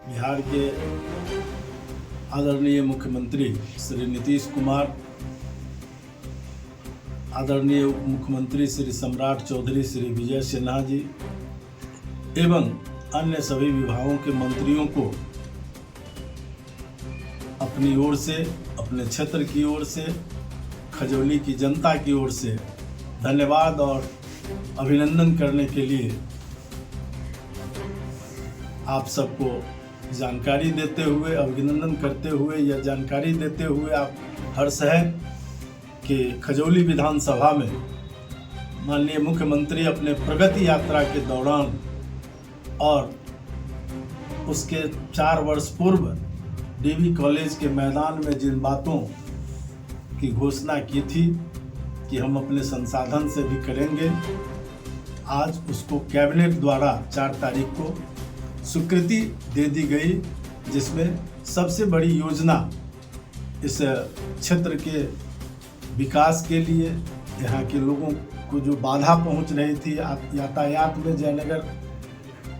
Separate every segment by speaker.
Speaker 1: बिहार के आदरणीय मुख्यमंत्री श्री नीतीश कुमार, आदरणीय उप मुख्यमंत्री श्री सम्राट चौधरी श्री विजय सिन्हा जी एवं अन्य सभी विभागों के मंत्रियों को अपनी ओर से, अपने क्षेत्र की ओर से, खजौली की जनता की ओर से धन्यवाद और अभिनंदन करने के लिए आप सबको जानकारी देते हुए, अभिनंदन करते हुए, यह जानकारी देते हुए आप हर्ष है कि खजौली विधानसभा में माननीय मुख्यमंत्री अपने प्रगति यात्रा के दौरान और उसके 4 वर्ष पूर्व डीवी कॉलेज के मैदान में जिन बातों की घोषणा की थी कि हम अपने संसाधन से भी करेंगे, आज उसको कैबिनेट द्वारा 4 तारीख को स्वीकृति दे दी गई, जिसमें सबसे बड़ी योजना इस क्षेत्र के विकास के लिए, यहाँ के लोगों को जो बाधा पहुँच रही थी यातायात में, जयनगर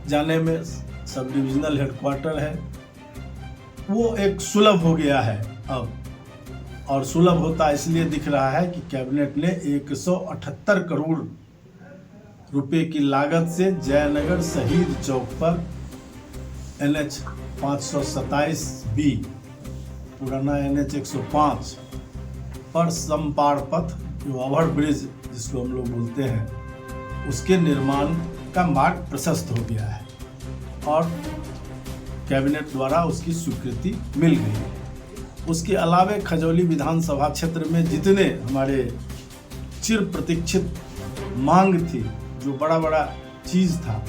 Speaker 1: जाने में सब डिविजनल हेडक्वार्टर है, वो एक सुलभ हो गया है अब। और सुलभ होता इसलिए दिख रहा है कि कैबिनेट ने 178 करोड़ रुपए की लागत से जयनगर शहीद चौक पर NH 527B, पुराना NH 105 पर समपार पथ, जो ओवर ब्रिज जिसको हम लोग बोलते हैं, उसके निर्माण का मार्ग प्रशस्त हो गया है और कैबिनेट द्वारा उसकी स्वीकृति मिल गई है। उसके अलावे खजौली विधानसभा क्षेत्र में जितने हमारे चिर प्रतीक्षित मांग थी, जो बड़ा बड़ा चीज़ था,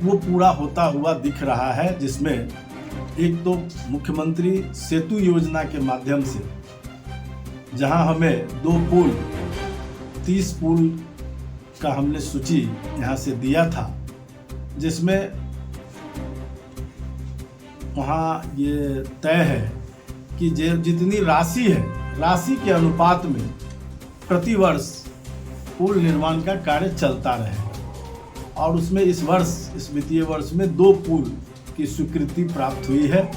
Speaker 1: वो पूरा होता हुआ दिख रहा है, जिसमें एक तो मुख्यमंत्री सेतु योजना के माध्यम से जहां हमें 2 पुल, 30 पुल का हमने सूची यहाँ से दिया था, जिसमें वहाँ ये तय है कि जितनी राशि है, राशि के अनुपात में प्रतिवर्ष पुल निर्माण का कार्य चलता रहे। और उसमें इस वर्ष, इस वित्तीय वर्ष में 2 पुल की स्वीकृति प्राप्त हुई है।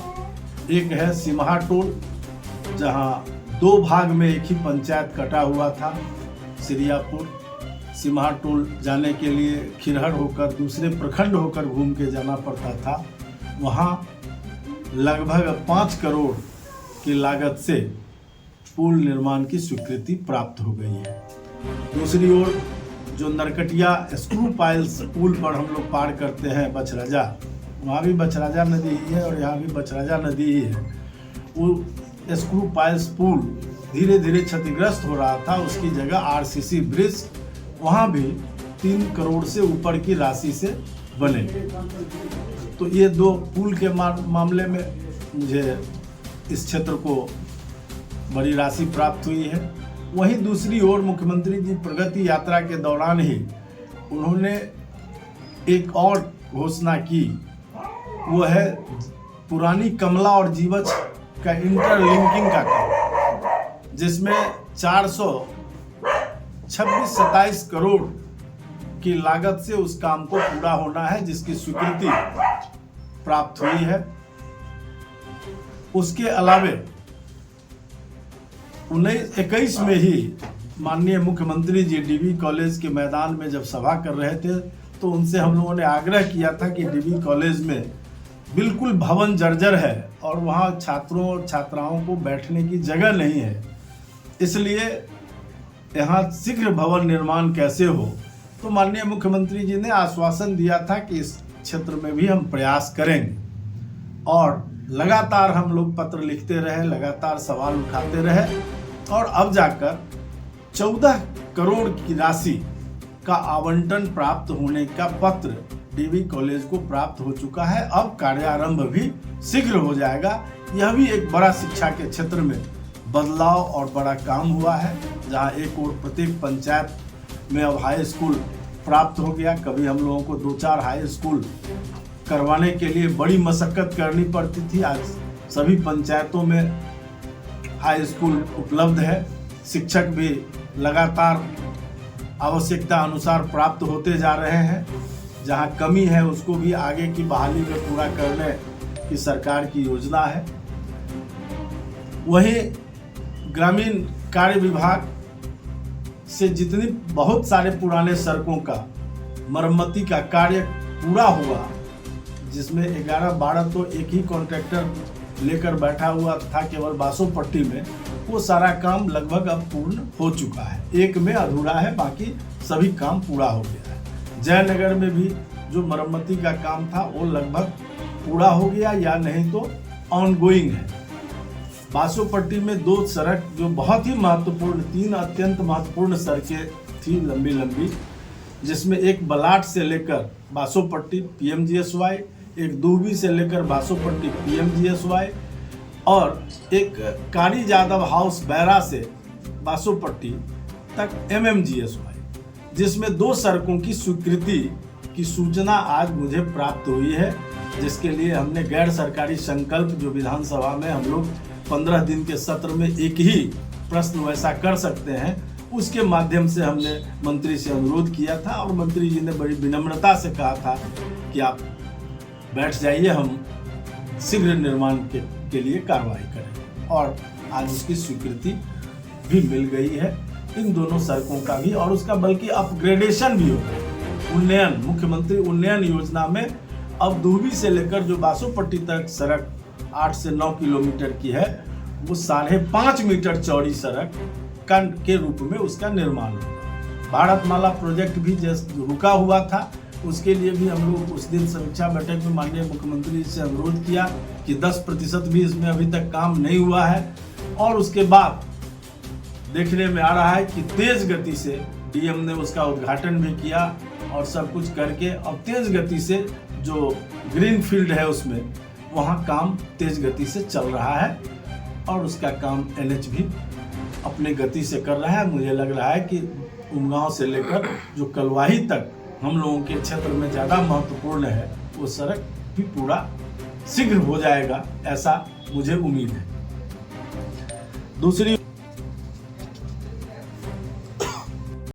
Speaker 1: एक है सिमहा टोल, जहाँ 2 भाग में एक ही पंचायत कटा हुआ था, सिरियापुर। सिमहा टोल जाने के लिए खिरहर होकर, दूसरे प्रखंड होकर घूम के जाना पड़ता था। वहाँ लगभग 5 करोड़ की लागत से पुल निर्माण की स्वीकृति प्राप्त हो गई है। दूसरी ओर जो नरकटिया स्क्रू पाइल्स पुल पर हम लोग पार करते हैं बछराजा, वहाँ भी बछराजा नदी ही है और यहाँ भी बछराजा नदी ही है। वो स्क्रू पाइल्स पुल धीरे धीरे क्षतिग्रस्त हो रहा था, उसकी जगह RCC ब्रिज वहाँ भी 3 करोड़ से ऊपर की राशि से बने। तो ये 2 पुल के मामले में मुझे इस क्षेत्र को बड़ी राशि प्राप्त हुई है। वहीं दूसरी ओर मुख्यमंत्री जी प्रगति यात्रा के दौरान ही उन्होंने एक और घोषणा की, वो है पुरानी कमला और जीवछ का इंटरलिंकिंग का काम, जिसमें 426-27 करोड़ की लागत से उस काम को पूरा होना है, जिसकी स्वीकृति प्राप्त हुई है। उसके अलावे 1921 में ही माननीय मुख्यमंत्री जी डीवी कॉलेज के मैदान में जब सभा कर रहे थे, तो उनसे हम लोगों ने आग्रह किया था कि डीवी कॉलेज में बिल्कुल भवन जर्जर है और वहाँ छात्रों और छात्राओं को बैठने की जगह नहीं है, इसलिए यहाँ शीघ्र भवन निर्माण कैसे हो। तो माननीय मुख्यमंत्री जी ने आश्वासन दिया था कि इस क्षेत्र में भी हम प्रयास करेंगे, और लगातार हम लोग पत्र लिखते रहे, लगातार सवाल उठाते रहे, और अब जाकर 14 करोड़ की राशि का आवंटन प्राप्त होने का पत्र डीवी कॉलेज को प्राप्त हो चुका है। अब कार्यारंभ भी शीघ्र हो जाएगा। यह भी एक बड़ा शिक्षा के क्षेत्र में बदलाव और बड़ा काम हुआ है, जहां एक और प्रत्येक पंचायत में अब हाई स्कूल प्राप्त हो गया। कभी हम लोगों को 2-4 हाई स्कूल करवाने के लिए बड़ी मशक्कत करनी पड़ती थी, आज सभी पंचायतों में हाई स्कूल उपलब्ध है। शिक्षक भी लगातार आवश्यकता अनुसार प्राप्त होते जा रहे हैं। जहां कमी है उसको भी आगे की बहाली में पूरा करने की सरकार की योजना है। वहीं ग्रामीण कार्य विभाग से जितनी बहुत सारे पुराने सड़कों का मरम्मती का कार्य पूरा हुआ, जिसमें 11-12 तो एक ही कॉन्ट्रैक्टर लेकर बैठा हुआ था केवल बासोपट्टी में, वो सारा काम लगभग अब पूर्ण हो चुका है। एक में अधूरा है, बाकी सभी काम पूरा हो गया है। जयनगर में भी जो मरम्मती का काम था वो लगभग पूरा हो गया या नहीं तो ऑनगोइंग है। बासोपट्टी में 2 सड़क जो बहुत ही महत्वपूर्ण, 3 अत्यंत महत्वपूर्ण सड़कें थी लंबी लंबी, जिसमें एक बलाट से लेकर बासोपट्टी PMGSY, एक दूबी से लेकर बासोपट्टी PMGSY और एक कारी यादव हाउस बैरा से बासोपट्टी तक MMGSY, जिसमें 2 सड़कों की स्वीकृति की सूचना आज मुझे प्राप्त हुई है, जिसके लिए हमने गैर सरकारी संकल्प जो विधानसभा में हम लोग 15 दिन के सत्र में एक ही प्रश्न वैसा कर सकते हैं, उसके माध्यम से हमने मंत्री से अनुरोध किया था और मंत्री जी ने बड़ी विनम्रता से कहा था कि आप बैठ जाइए, हम शीघ्र निर्माण के लिए कार्रवाई करें, और आज उसकी स्वीकृति भी मिल गई है इन दोनों सड़कों का भी, और उसका बल्कि अपग्रेडेशन भी होगा। उन्नयन, मुख्यमंत्री उन्नयन योजना में अब दूबी से लेकर जो बासोपट्टी तक सड़क 8 से 9 किलोमीटर की है, वो 5.5 मीटर चौड़ी सड़क के रूप में उसका निर्माण होगा। भारतमाला प्रोजेक्ट भी जैसे रुका हुआ था, उसके लिए भी हम लोग उस दिन समीक्षा बैठक में माननीय मुख्यमंत्री से अनुरोध किया कि 10% भी इसमें अभी तक काम नहीं हुआ है, और उसके बाद देखने में आ रहा है कि तेज गति से DM ने उसका उद्घाटन भी किया और सब कुछ करके अब तेज गति से जो ग्रीन फील्ड है उसमें वहाँ काम तेज गति से चल रहा है, और उसका काम NH भी अपने गति से कर रहा है। मुझे लग रहा है कि उमगांव से लेकर जो कलवाही तक हम लोगों के क्षेत्र में ज़्यादा महत्वपूर्ण है, वो सड़क भी पूरा शीघ्र हो जाएगा, ऐसा मुझे उम्मीद है। दूसरी